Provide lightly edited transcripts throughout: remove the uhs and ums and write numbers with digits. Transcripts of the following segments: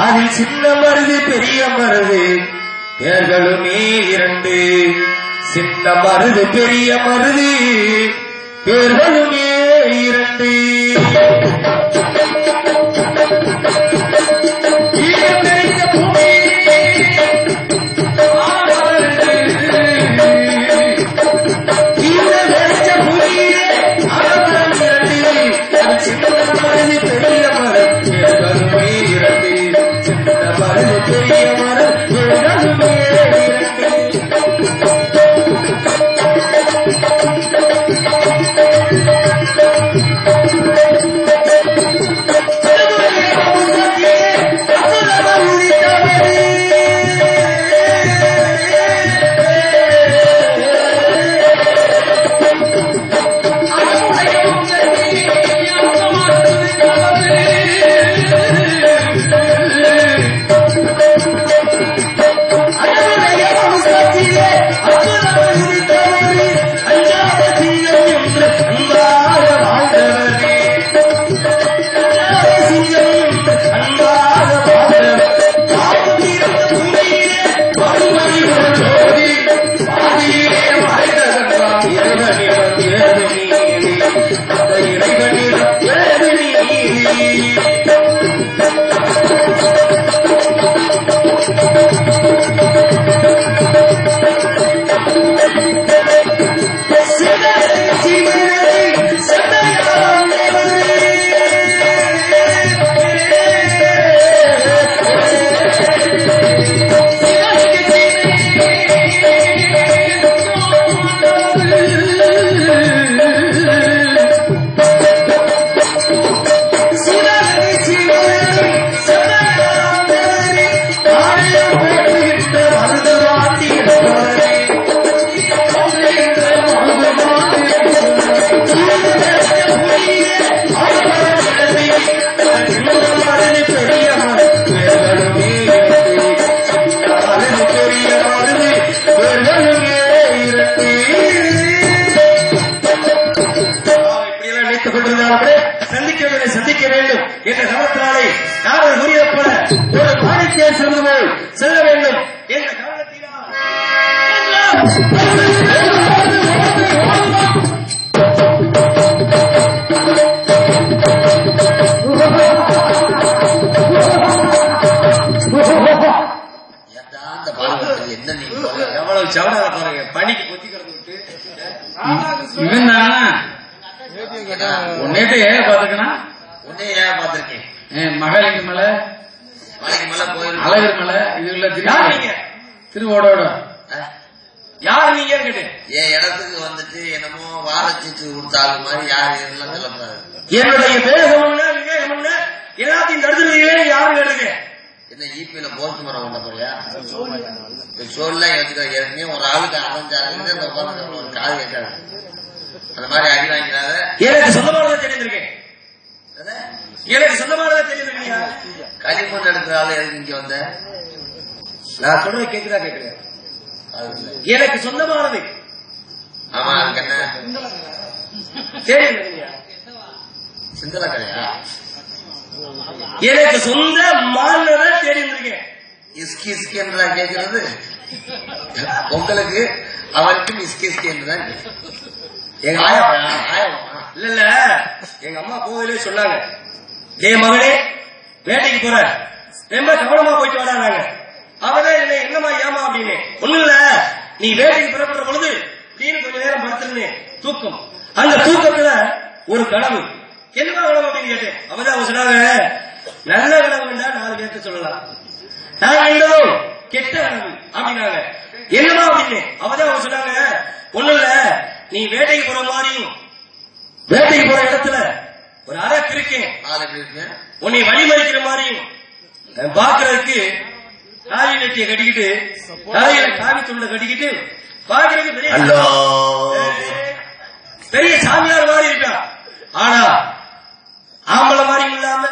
அதில் சின்ன மருது பெரிய மருது பேர்களுமே 2 சின்ன மருது பெரிய மருது பேர்களுமே 2 சந்திக்க வேண்டும் என்ற கவனத்தினாலே நாங்கள் உரியப்பட ஒரு மாணிக்கே செல்லுவோம் செல்ல வேண்டும் என்ற கவனத்தினால் எவ்வளவு சவடால பாருங்க பணிக்கு கொத்தி கிடந்துட்டு நேற்று ஏன் பாத்துக்கணும் ஒன்னே ஏன் பாத்திருக்கேன் மகளிங்க மலை அழகர் மலை இதுல திருவோட யாரு நீங்க கேட்டு என் இடத்துக்கு வந்துட்டு என்னமோ வாரச்சீட்டு கொடுத்தாங்க மாதிரி யாரு எல்லாம் சொல்லக்கூடாது என்னுடைய பேசணும்னா விவேகம்னா எல்லாத்தையும் தடுத்துருக்கீங்களே யாரு கேட்டுங்க என்ன ஈபியில போஸ்ட் மரம் கொண்ட போறியா சொல்ல ஏற்கனவே ஒரு ஆளுக்கு அரைஞ்சாரு ஒரு காது கேட்காது அந்த மாதிரி அடி வாங்கிறாத எனக்கு சொந்தமானதை தெரிஞ்சிருக்கேன் எனக்கு சொந்தமானதை தெரிஞ்சிருக்கீங்க களிமண் எடுக்கிற ஆளு எதுக்கு இங்க வந்த நான் சொல்றது கேட்குறா கேட்கிறேன் எனக்கு சொந்தமானது ஆமா அதுக்கு என்ன தெரியும் சிந்தல கடையா எனக்கு சொந்த மாநில தெரிஞ்சிருக்கேன் இஸ்கி இஸ்கி என்றா கேட்கிறது உங்களுக்கு அவருக்கும் இஸ்கி இஸ்கி என்றுதான் எங்க இல்ல இல்ல எங்க அம்மா கோவிலே சொன்னாங்க ஏ மகனே வேட்டைக்கு போற ரொம்ப கவனமா போயிட்டு வராங்க அவதான் இல்லை என்னமா ஏமா அப்படின்னு ஒண்ணு இல்ல நீ வேட்டைக்கு புறப்படுற பொழுது நீனு கொஞ்ச நேரம் படுத்துருந்தே தூக்கம் அந்த தூக்கத்துல ஒரு கனவு என்னமா கனவு அப்படின்னு கேட்டேன் அவதான் அவங்க சொன்னாங்க நல்ல கனவு வேண்டா 4 பேர்த்து சொல்லலாம் நான் கண்டதும் கெட்ட கனவு அப்படின்னாங்க என்னமா அப்படின்னு அவதான் அவங்க சொன்னாங்க ஒண்ணு இல்ல நீ வேட்டைக்கு போற மாதிரியும் வேட்டைக்கு போற இடத்துல ஒரு அரக்கு இருக்கேன் உன்னை வழிமறிக்கிற மாதிரியும் பாக்குறதுக்கு காவி வெட்டிய கட்டிக்கிட்டு தலையில காவி துண்ட கட்டிக்கிட்டு பாக்குறதுக்கு பெரிய சாமியார் மாதிரி இருக்கா ஆனா ஆம்பளை மாதிரியும் இல்லாம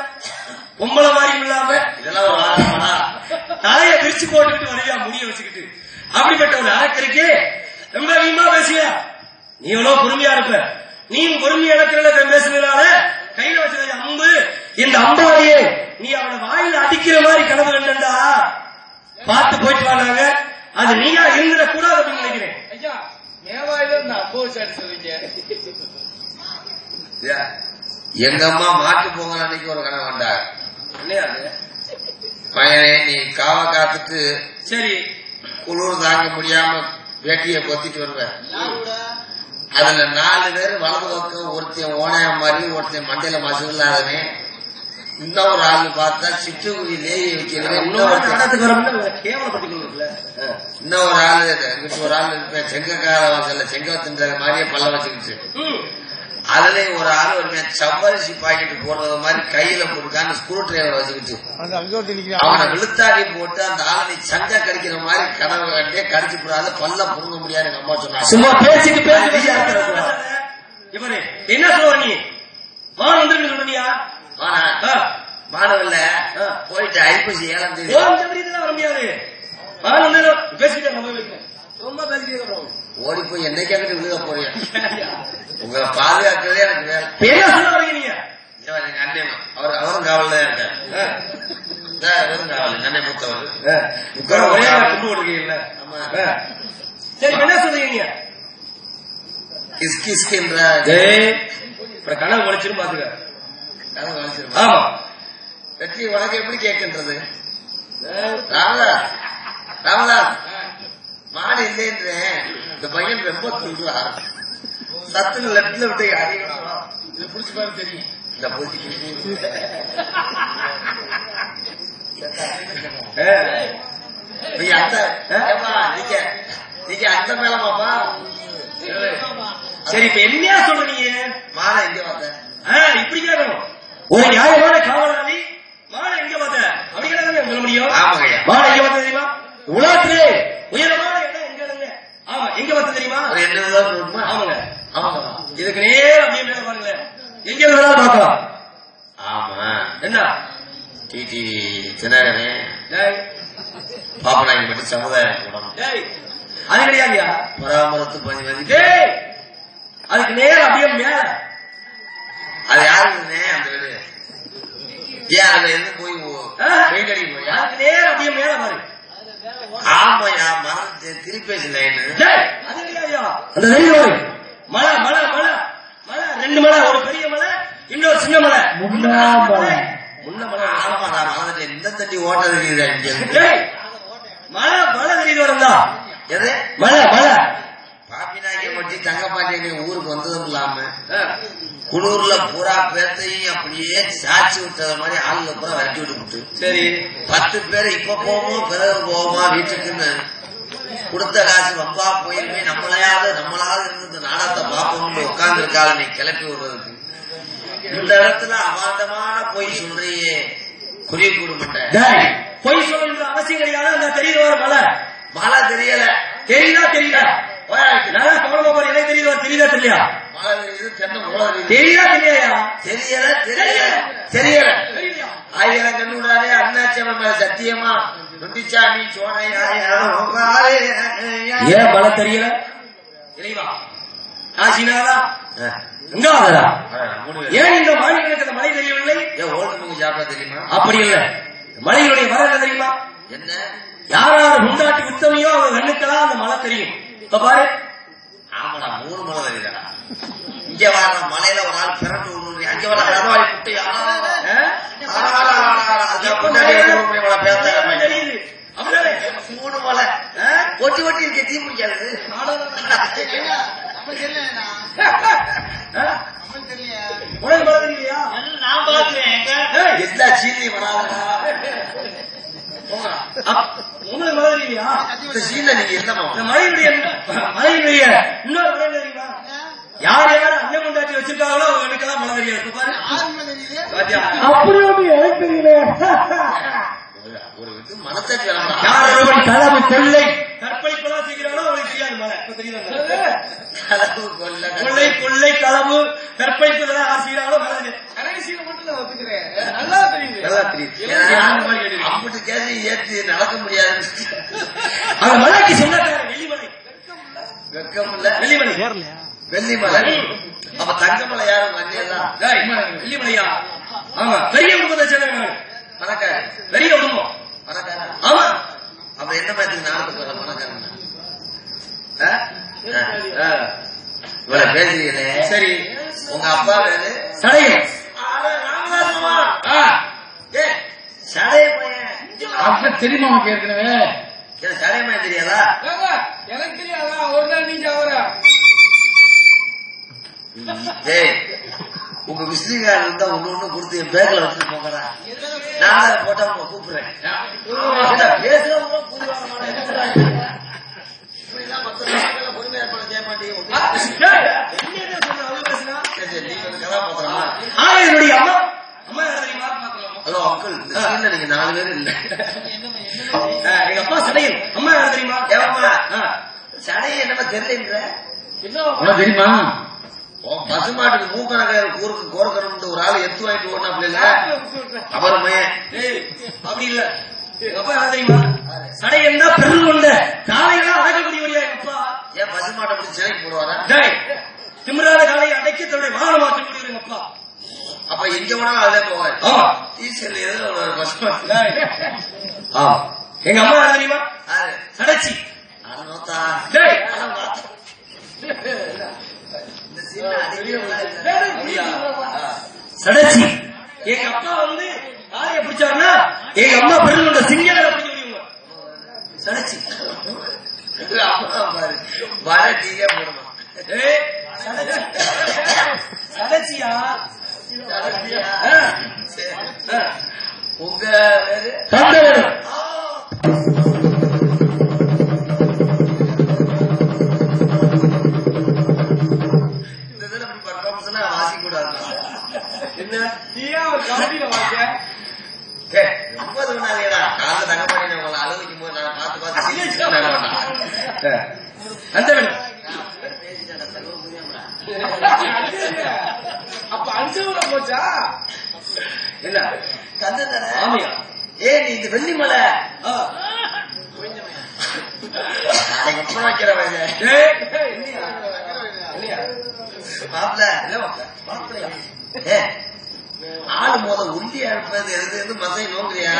பொம்பளை மாதிரியும் இல்லாம இதெல்லாம் தலைய பிரிச்சு போட்டுக்கிட்டு வரையா முடிய வச்சுக்கிட்டு அப்படிப்பட்ட ஒரு அரக்கு இருக்கே ரொம்ப அதிகமா பேசியா நீ எவ்வளவு பொறுமையா இருப்ப நீ பொறுமையா இடத்துல பேசுறதுனால கையில வச்சதை இந்த அம்பாவையே நீ அவனை வாயில அடிக்கிற மாதிரி கனவு கண்டா பார்த்து போயிட்டு வாங்க. அது நீயா இருந்துட கூடாது அப்படின்னு நினைக்கிறேன். ஐயா மேவாயில இந்த அம்போ சொல்றீங்க. எங்க அம்மா மாட்டு பொங்கல் அன்னைக்கு ஒரு கனவு கண்டார். இல்லையா பையனே நீ காவ காத்துட்டு சரி குளிர் தாங்க முடியாம வேட்டியை பொத்திட்டு வருவேன். அதுல 4 பேர் வலது பக்கம் ஒருத்தன் ஓனாய மாதிரி ஒருத்தன் மண்டையில மசூல் இல்லாதவே இன்னொரு ஆளு பார்த்தா சிட்டுக்குடி லேயி வைக்கிறது இன்னொரு ஆளு ஒரு ஆளு இருப்பேன் செங்கக்கால வாசல்ல செங்க தின்ற மாதிரியே பல்ல வச்சுக்கிட்டு அதுலயும் ஒரு ஆள் ஒரு சவ்வரிசி பாக்கெட்டு போடுறது மாதிரி கையில போட்டுக்கான்னு ஸ்க்ரூ டிரைவர் வச்சுக்கிட்டு அவனை விழுத்தாடி போட்டு அந்த ஆளை நீ சங்க கடிக்கிற மாதிரி கனவு கண்டே கடிச்சு போடாத பல்ல புடுங்க முடியாது எங்க அம்மா சொன்னாங்க. சும்மா பேசிட்டு என்ன சொல்ற நீ மான் வந்து சொல்றியா? மாணவல்ல போயிட்டு ஐப்பசி 7ஆம் தேதி வர முடியாது. மான் வந்து பேசிட்டு ரொம்ப பேசிட்டு ஓடி போய் என்னைக்கு அங்கிட்டு விழுக போறீங்க? உங்களை பாதுகாக்கிறதே எனக்கு வேலை. அண்ணன் அவரும் காவல் தான் இருக்காரு. வெறும் காவல் அண்ணன் மூத்தவர். சரி என்ன சொல்றீங்க? கிஸ்கின்ற கனவு வலிச்சிரும் பாத்துக்க. கனவு வலிச்சிரும். ஆமா வெற்றி உனக்கு எப்படி கேட்கின்றது? ராமதாஸ் ராமதாஸ் மாடு இல்லைன்றேன். இந்த பையன் ரொம்ப சொல்றான். சத்துக்கு லெப்ட்ல விட்டு இதை புடிச்சு பாரு தெரியும். இந்த நீங்க அந்த மேலமாப்பா. சரி இப்ப என்ன சொல்றீங்க? மாலை எங்க பார்த்த? இப்படி கேட்கணும். ஒரு நியாயமான காவலாளி மாலை எங்க பார்த்த அப்படி கேட்க சொல்ல முடியும். மாலை எங்க பார்த்த தெரியுமா? உலகத்திலே உயரமான இடம் எங்க இருங்க? ஆமா எங்க பார்த்த தெரியுமா? ஆமாங்க ஆமாங்க. இதுக்கு நேரம் அப்படியே பாருங்களேன். எங்க இருந்தாலும் பார்க்கலாம். ஆமா என்ன டிடி தினகரனே பாப்பநாயகி மட்டும் சமுதாயம் கூடணும். அது கிடையாதுயா. பராமரத்து பணி வந்து அதுக்கு நேரம் அப்படியே மேல. அது யாருக்குன்னே அந்த வீடு ஏன் அதுல இருந்து போய் பெயிண்ட் அடிக்க போயா? அதுக்கு நேரம் அப்படியே மேல பாரு. ஆமாயா மரம் திருப்பேசி லைனு. அது கிடையாதுயா. அந்த மலை மலை மலை மலை 2 மலை, ஒரு பெரிய மலை இன்னொரு சின்ன மலை. முன்ன மலை. ஆமா நான் மறந்துட்டேன். இந்த தண்ணி ஓட்ட தெரியுதா இங்க? மலை மலை தெரியுது வரா? எது மலை மலை? பாப்பிநாயகி பட்டி தங்கப்பாட்டி ஊருக்கு வந்ததும் இல்லாம குளூர்ல பூரா பேர்த்தையும் அப்படியே சாட்சி விட்டது மாதிரி ஆளுல பூரா விரட்டி விட்டு சரி 10 பேர் இப்ப போவோமோ பிறகு போவோமா வீட்டுக்குன்னு கொடுத்த காசு வம்பா போயிருமே நம்மளாவது இருந்து நாடகத்தை பார்ப்போம்னு உட்கார்ந்து இருக்காள் நீ கிளப்பி விடுறதுக்கு. இந்த இடத்துல அபாண்டமான பொய் சொல்றியே குறி கூடு மாட்டேன். பொய் சொல்ற அவசியம் கிடையாது. அந்த தெரியுது மலை மழை தெரியல தெரியுதா தெரியல நல்லா கவனமா போற எனக்கு தெரியுதா தெரியுதா தெரியல மழை தெரியுது தென்னை மழை தெரியுதா தெரியலையா? தெரியல தெரியல தெரியல. 1000 கண்ணு விடாதே அண்ணாச்சவன் மேல சத்தியமா நொண்டிச்சாமி சோனையா ஏன் மழை தெரியல? தெரியவா ஆசினாரா எங்க ஏன் இந்த மாநிலங்களுக்கு அந்த மழை தெரியவில்லை? ஓட்டு சாப்பிட தெரியுமா? அப்படி இல்ல. மழையுடைய வரல தெரியுமா? என்ன யாராவது முன்னாட்டு உத்தமையோ அவங்க கண்ணுக்கெல்லாம் அந்த மழை தெரியும். இப்ப பாரு. ஆமாடா 3 மழை தெரியுதா? இங்க வர மலையில ஒரு ஆள் பிறந்து விடுறீங்க. அங்க வர கரவாடி குட்டி தெரியுது. 3 மலை ஒட்டி ஒட்டி இருக்க தீ பிடிக்காது. உனக்கு மழை தெரியலையா? நான் பாக்குறேன். எல்லா சீனையும் வராதா? உங்களுக்கு மழை தெரியலையா? இந்த சீனை நீங்க என்னமா மழையுடைய இன்னொரு மழை தெரியுமா? யார் யார் அண்ணன் கொண்டாட்டி வச்சிருக்காங்களோ அவங்களுக்கெல்லாம் மழை தெரியாது. பாரு அப்படி ஒன்று எனக்கு தெரியல. ஒரு இது மனத்தட்டு யாரோட களவு கொள்ளை கற்பழிப்பெல்லாம் செய்கிறானோ அவனுக்கு தெரியாது மழை. இப்ப தெரியுதா? களவு கொள்ளை கொள்ளை களவு கற்பழிப்பதெல்லாம் யார் செய்யறாங்களோ மழை தெரியாது. கடைசியில மட்டும் நான் ஒத்துக்கிறேன். நல்லா தெரியுது நல்லா தெரியுது. அப்படி கேள்வி ஏற்றி நடக்க முடியாது. அந்த மலைக்கு சொன்னாங்க வெள்ளிமலை. வெக்கம் இல்ல வெள்ளிமலை வெள்ளிமலை. அப்ப தங்கமலை யாரும் வெள்ளிமலையா? ஆமா பெரிய குடும்பத்தை சேர்ந்தவங்க பணக்கார பெரிய குடும்பம் பணக்கார ஆமா அப்ப என்ன மாதிரி நாடகத்துக்கு வர பணக்காரன் இவ்வளவு பேசுறீங்களே சரி உங்க அப்பா வேறு சடையும் சடைய பையன் தெரியுமா உனக்கு ஏற்கனவே சடைய பையன் தெரியாதா எனக்கு தெரியாதா ஒரு நாள் நீங்க அவர உங்க விசிட்டிங் கார்டு இருந்தா ஒண்ணு கொடுத்து என் பேக்ல வச்சுட்டு போங்கடா நான் போட்டா உங்க கூப்பிடுறேன் பேசுறவங்க பொறுமையா செய்ய மாட்டேங்க அம்மா அம்மா தெரியுமா ஹலோ அங்கிள் இந்த சீன்ல நீங்க 4 பேரும் இல்ல எங்க அப்பா சடையும் அம்மா யாரு தெரியுமா ஏவம்மா சடைய என்னமா தெரியல என்ன தெரியுமா பசுமாட்டுக்கு மூக்கணக்கார கூருக்கு கோரக்கணும் ஒரு ஆள் எத்து வாங்கிட்டு ஓடினாப்ல இல்ல அப்புறமே அப்படி இல்ல எங்க அப்பா யாரு தெரியுமா சடையன் தான் பெருள் கொண்ட காலையெல்லாம் அடக்கக்கூடியவரியா எங்க அப்பா ஏன் பசுமாட்டை பிடிச்சி சிலைக்கு போடுவாரா திமிராத காலையை அடைக்க தன்னுடைய வாகனம் மாற்றக்கூடியவர் எங்க அப்பா அப்ப எங்க வேணாலும் அதே போவாரு ஆமா டீச்சர்ல ஏதோ பசுமாட்டு எங்க அம்மா யாரு தெரியுமா சடைச்சி சடைச்சி எங்க அப்பா வந்து காலைய பிடிச்சாருன்னா எங்க அம்மா பெருள் கொண்ட சிங்கங்களை பிடிக்க முடியும் சடைச்சி வர டீக்கே போடணும் சடைச்சியா உங்க வாசிக்க கூடாது என்ன நீயா ஒரு கம்பெனியில வாங்க ரொம்ப சொன்னாங்கடா காலைல தங்கப்பாடி உங்களை அழுவிக்கும் போது நான் பார்த்து அப்ப 5 ஊர போச்சா இல்ல கந்த தானே ஆமையா நீ இந்த வெள்ளிமலை எப்ப வைக்கிற ஆளு மோத உண்டியா இருப்பது எது மசை நோங்குறியா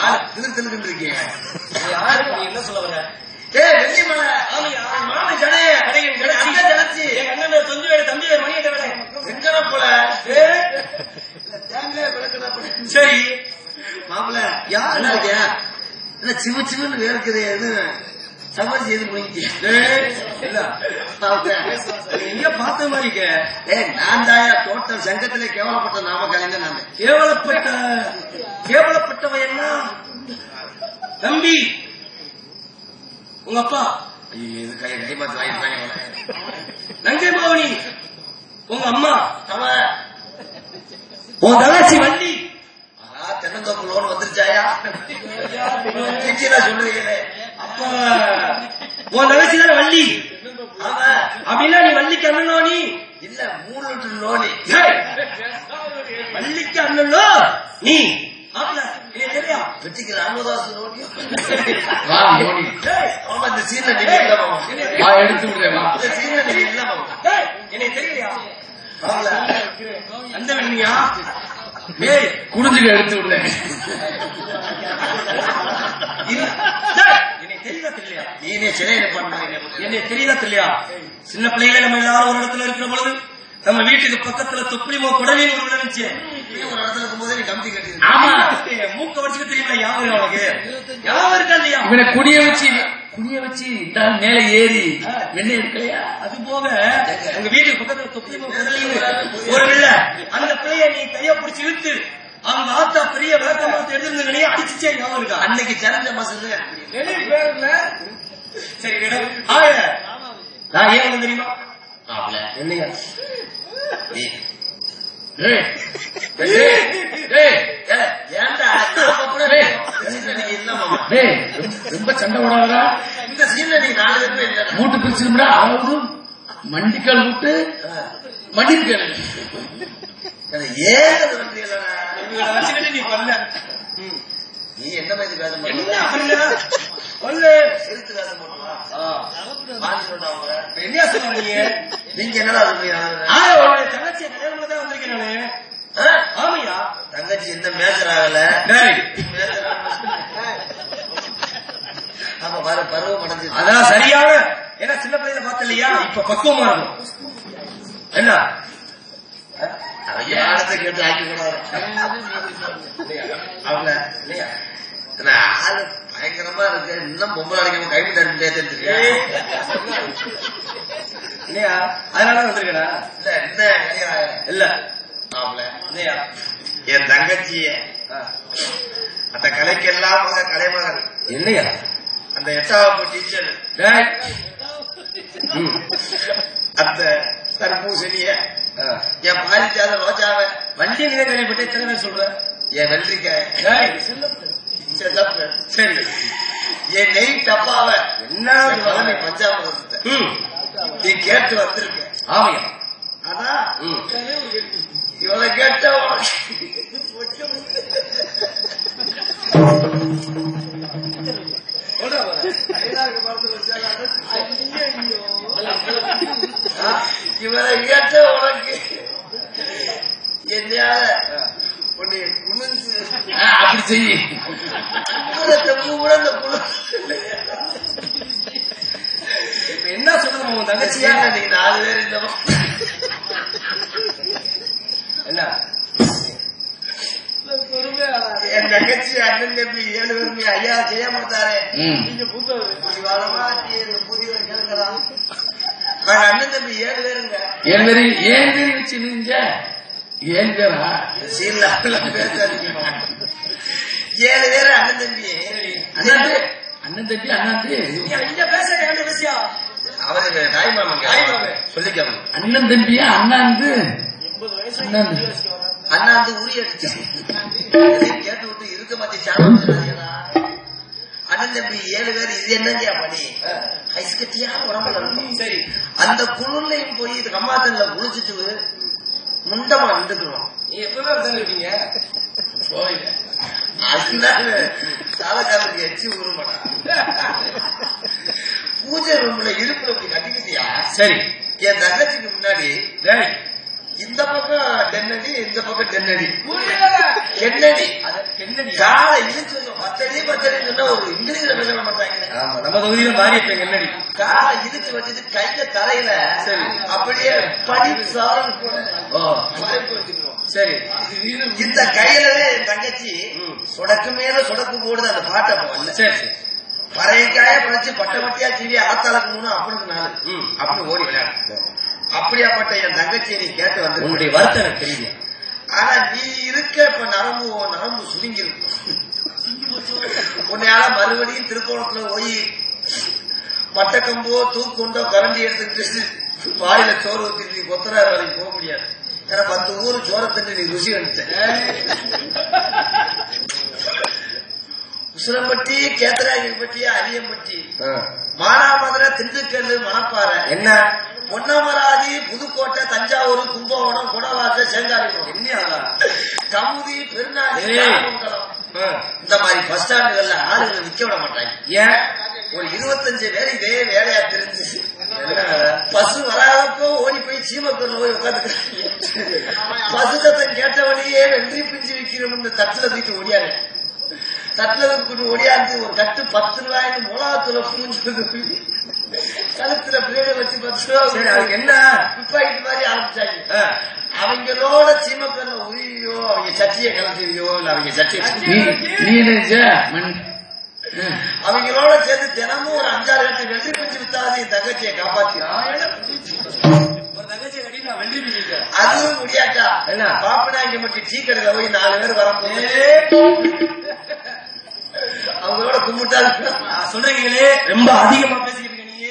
ஆளு திரு இருக்கீங்க என்ன சொல்ல வர வெள்ளிமலை மாமி சடைய ஜலச்சி எங்க அண்ணன் தொஞ்சு வேடு தம்பி வேறு மணியிட்ட வேலை எங்கன போல சரி மாப்பிள்ள யாரு இருக்கியா என்ன சிவ சிவன்னு வேர்க்குது எது சமாளி செய்து முடிக்கிட்டு எங்க பார்த்த மாதிரி நான் தாயா டோட்டல் சங்கத்திலே கேவலப்பட்ட நாம கலைஞர் நான் கேவலப்பட்டவன் என்ன தம்பி உங்க அப்பா கைமாத்து வாங்கிட்டு நங்கை மாவனி உங்க அம்மா அவன் உன் தலாச்சி வண்டி தென்னந்தோப்பு லோன் வந்துருச்சாயா சொல்லுவீங்களே அப்ப உன் தலாச்சி தானே வள்ளி அப்படின்னா நீ வள்ளிக்கு அண்ணனோ நீ இல்ல 3 லிட்டர் லோனி வள்ளிக்கு அண்ணனோ நீ தெரியா வெற்றிக்கு ராமதாஸ் லோனி இந்த சீன்ல நீங்க எடுத்து விடுறேன் இந்த சீன்ல நீங்க இல்ல என்னை தெரியலையா அந்த வேணுமையா குடிஞ்சுக்க எடுத்து விடுறேன் என்னை தெரியுதா தெரியலையா நீனே சிலையில பண்ண என்னை தெரியுதா தெரியலையா சின்ன பிள்ளைகளை நம்ம எல்லாரும் ஒரு இடத்துல இருக்கிற பொழுது நம்ம வீட்டுக்கு பக்கத்துல தொப்புளிமோ குடலின்னு ஒரு இருந்துச்சு ஒரு இடத்துல இருக்கும் போதே நீ கம்பி கட்டி ஆமா மூக்க வச்சுக்க தெரியுமா யாரும் அவனுக்கு யாரும் இருக்கா இல்லையா இவனை குடிய வச்சு இந்த மேல ஏறி வெண்ணெய் எடுக்கலையா அது போக உங்க வீட்டுக்கு பக்கத்துல தொப்புளிமோ குடலின்னு ஒரு இல்ல அந்த பிள்ளைய நீ கைய பிடிச்சி இழுத்து அவங்க ஆத்தா பெரிய விளக்கமாத்த எடுத்துருந்தே அடிச்சுச்சே ஞாபகம் இருக்கா அன்னைக்கு சிறந்த மசது சரி நான் ஏன் வந்து தெரியுமா என்னையா ரொம்ப சண்டை போடாதா இந்த சீன்ல நீ 4 பேருமே இல்ல மூட்டு பிரிச்சுடா அதாவது மண்டிக்கால் மூட்டு மண்டிக்கால் வச்சுக்கிட்டு நீ பண்ண நீ என்ன மாதிரி பேச என்ன சொல்றீங்க நீங்க என்னடா சொல்றீங்க தங்கச்சியை கல்யாணம் தான் வந்திருக்கேன் நானு தங்கச்சி இந்த மேஜர் ஆகல. ஆமா வர பருவம் அடைஞ்சு அதான் சரியான. ஏன்னா சின்ன பிள்ளைல பார்த்த இல்லையா, இப்ப பக்குவமா இருக்கும். என்ன யாரத்தை கேட்டு ஆக்கி கூடாது அவங்க இல்லையா. ஆளு பயங்கரமா இருக்கு. இன்னும் பொம்பளை அடிக்காம கைவிட்டு அடிப்பே தெரிஞ்சிருக்கா இல்லையா? அதனால வந்திருக்கா இல்ல இல்லையா. என் தங்கச்சிய அந்த கலைக்கெல்லாம் கலைமகன் இல்லையா, அந்த 8ஆம் வகுப்பு டீச்சர் அந்த தர்பூசணிய என் பாரிஜாத ரோஜாவை வண்டி நிலைகளை பற்றி எத்தனை பேர் சொல்ற? என் வெள்ளரிக்காய் சரி என் நெய் டப்பாவை என்ன பழமை பஞ்சாபத்தை நீ கேட்டு வந்திருக்க. ஆமையா? ஆனா இவளை கேட்ட இவரை கேட்ட உனக்கு என்னையால உன்னை குளிர்ந்து அப்படி செய்ய கூட அந்த என்ன சொல்றது உன் தங்கச்சியா? நீ 4 பேர் இந்த என்ன என் தங்கச்சி அண்ணன் தம்பி 7 பேருமே ஐயா செய்ய மாட்டாரே. நீங்க புதிய கேட்கலாம். நாங்க அண்ணன் தம்பி 7 பேருங்க. 7 பேரு ஏன் பேரு வச்சு நிஞ்ச 7 பேரா? சீர்ல பேசாதீங்க. 7 பேரு அண்ணன் தம்பி. அண்ணன் தம்பி அண்ணாந்து இங்க பேச என்ன விஷயம்? அவருக்கு தாய்மாமங்க சொல்லிக்காம அண்ணன் தம்பியா அண்ணாந்து 80 வயசு அண்ணாந்து உரி அடிச்சு கேட்டு விட்டு இருக்க மாட்டேன். அண்ணன் தம்பி 7 பேர். இது என்னங்கயா பண்ணி ஐஸ் கட்டியா உடம்புல இருக்கும். சரி அந்த குளிர்லையும் போய் இது கம்மாத்தன்ல குளிச்சுட்டு முண்டமா நின்றுக்கிறோம். நீ எப்பவுமே இருப்பீங்க. அதனால சாலக்காரனுக்கு எச்சி உருமாடா. பூஜை ரூம்ல இடுப்புல இப்படி கட்டிக்கிட்டியா? சரி என் தங்கச்சிக்கு முன்னாடி இந்த பக்கம் டென்னடி இந்த பக்கம் டென்னடி கென்னடி காலை இழுச்சு 10 அடி 10 அடி சொன்னா ஒரு இங்கிலீஷ்ல பேச மாட்டாங்க. நம்ம தொகுதியில மாறி இருப்பேன். கென்னடி காலை இழுச்சு வச்சுட்டு கையில தரையில சரி அப்படியே படி சாரல் சரி. இந்த கையிலவே என் தங்கச்சி சொடக்கு மேல சொடக்கு போடுது அந்த பாட்டை போடல. சரி பறையக்காய படைச்சு பட்டமட்டியா சீவி ஆத்தாளுக்கு 3 அப்பனுக்கு 4 அப்படின்னு ஓடி விளையாடு. அப்படியாப்பட்ட என் தங்கச்சியை நீ கேட்டு வந்து உன்னுடைய வருத்தம் எனக்கு தெரியல. ஆனா நீ இருக்க இப்ப நரம்பு சுருங்கி இருக்கும். உன்னையால மறுபடியும் திருக்கோணத்துல போய் மட்டக்கம்போ தூக்குண்டோ கரண்டி எடுத்துக்கிட்டு வாயில சோறு ஊத்தி நீ கொத்தனார் வேலைக்கு போக முடியாது. ஏன்னா 10 ஊர் சோரத்தண்ணி நீ ருசி அடிச்ச. உசுரம்பட்டி கேத்தராகிப்பட்டி அரியம்பட்டி மானாமதுரை திண்டுக்கல் மணப்பாறை என்ன பொன்னமராதி புதுக்கோட்டை தஞ்சாவூர் கும்பகோணம் குடவாச செங்காரிபுரம் கமுதி பெருநாளி இந்த மாதிரி பஸ் ஸ்டாண்டுகள்ல ஆளுகளை நிக்க விட மாட்டாங்க. ஏன் ஒரு 25 பேர் இதே வேலையா தெரிஞ்சு பசு வராதப்போ ஓடி போய் சீமக்கூர்ல போய் உட்காந்துக்கிறாங்க. பசு சத்தம் கேட்டவனையே வென்றி பிஞ்சு விற்கிறோம்னு தட்டுல தூக்கி ஓடியாங்க. தட்டுல தூக்கி ஓடியாந்து ஒரு கட்டு 10 ரூபாய்னு மிளகாத்தூள பூஞ்சு கழுத்துல பிளேட வச்சு 10 ரூபா. சரி அதுக்கு என்ன துப்பாக்கிட்டு மாதிரி ஆரம்பிச்சாங்க. அவங்களோட சீமக்கல்ல உரியோ அவங்க சட்டியை கலந்துறியோ இல்ல அவங்க சட்டியை அவங்களோட சேர்ந்து தினமும் ஒரு 5-6 கட்டு வெள்ளி பிஞ்சு வித்தாது தங்கச்சியை காப்பாத்தி அதுவும் முடியாட்டா பாப்பனாங்க மட்டும் டீ கடையில போய் 4 பேர் வரப்போது அவங்களோட கும்பிட்டாரு சொல்றீங்களே ரொம்ப அதிகமா பேசிக்கிட்டு இருக்கீங்க.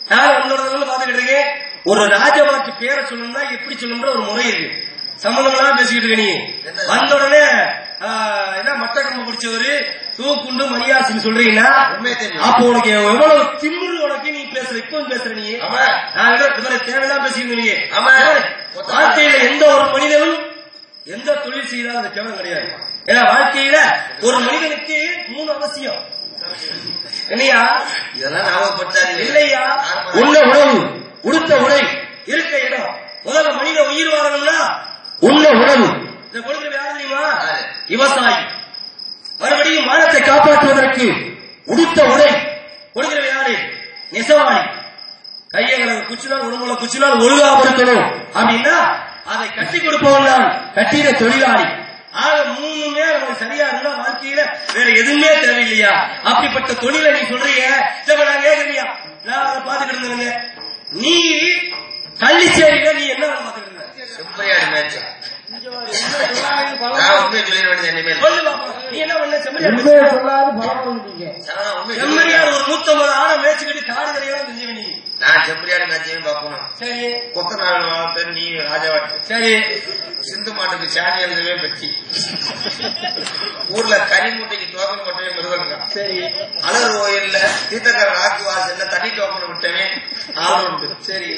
நான் உங்களோட பாத்துக்கிட்டு இருக்கேன். ஒரு ராஜமாட்டு பேரை சொல்லணும்னா எப்படி சொல்லணும்ன்ற ஒரு முறை இருக்கு. சம்பந்தமா பேசிக்கிட்டு இருக்கீங்க. வந்த உடனே மட்டக்கம்பு பிடிச்சவரு தூக்குண்டு மணியாசின்னு சொல்றீங்கன்னா அப்போ உனக்கு எவ்வளவு திமிரு உனக்கு நீ பேசுற இப்ப பேசுற நீ இவரை தேவைதான் பேசிக்கிறீங்க. வாழ்க்கையில எந்த ஒரு மனிதனும் எந்த தொழில் செய்தாலும் அந்த கேவலம் கிடையாது. ஏன்னா வாழ்க்கையில ஒரு மனிதனுக்கு 3 அவசியம் இல்லையா? இதெல்லாம் ஞாபகப்படுத்தாது இல்லையா? உள்ள உணவு, உடுத்த உடை, இருக்க இடம். முதல்ல மனித உயிர் வாழணும்னா உள்ள உணவு. இந்த கொடுக்கிற யாரு தெரியுமா? விவசாயி. மறுபடியும் மானத்தை காப்பாற்றுவதற்கு உடுத்த உடை கொடுக்கிறது யாரு? நெசவாளி. கையங்களை குச்சினால் உடம்புல குச்சினால் ஒழுங்காபடுத்தணும் அப்படின்னா அதை கட்டி கொடுப்பவன் தான் கட்டிட தொழிலாளி. ஆக மூணுமே நமக்கு சரியா இருந்தா வாழ்க்கையில வேற எதுவுமே தேவையில்லையா? அப்படிப்பட்ட தொழிலை நீ சொல்றீங்க. நான் கேட்கறியா? நான் அதை பாத்துக்கிட்டு இருந்தேங்க. நீ கள்ளிச்சேரியில நீ என்ன வேலை பாத்துக்கிட்டு இருந்த? செம்பரியாடு மேட்ச். செம்மறியாடு ஒரு 150 ஆணை மேய்ச்சிக்கிட்டு காடு கரையெல்லாம் செஞ்சு நீ. நான் செம்பரியாடு மேட்சையும் பார்க்கணும். சரி. கொத்தனார் பேர் நீ ராஜாவாட்டு. சரி. சிந்து மாட்டுக்கு சாணி எழுதவே பற்றி ஊர்ல கறி மூட்டைக்கு டோக்கன் போட்டவே மிருதங்க. சரி. அலர் கோயில்ல தீர்த்தக்கர ராக்கு வாசல்ல தண்ணி டோக்கன் விட்டவே ஆள் உண்டு. சரி.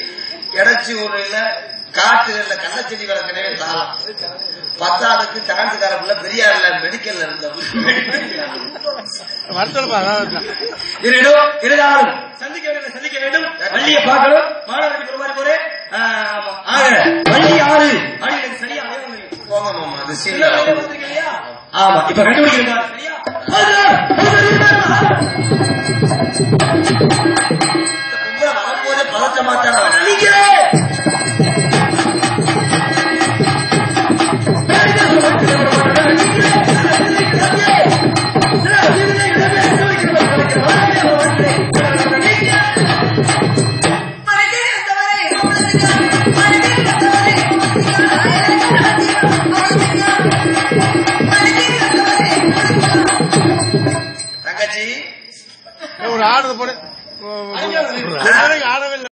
எடச்சி ஊர்ல காட்டுகள்ல கள்ளச்செடி வளர்க்கவே தாளம். 10ஆவதுக்கு சான்ஸ் காலப்புல பெரியார்ல மெடிக்கல்ல இருந்த இருந்தாலும் சந்திக்க வேண்டும். வள்ளியை பார்க்கணும். மாணவர்களுக்கு ஒரு மாதிரி போறேன். வள்ளி ஆறு அப்படின்னு சரியா போகணும். அது இல்லையா? ஆமா. இப்ப கண்டுபிடிக்கிறீங்க சரியா? வரும்போதே பழச்ச மாட்டான நீங்க Para que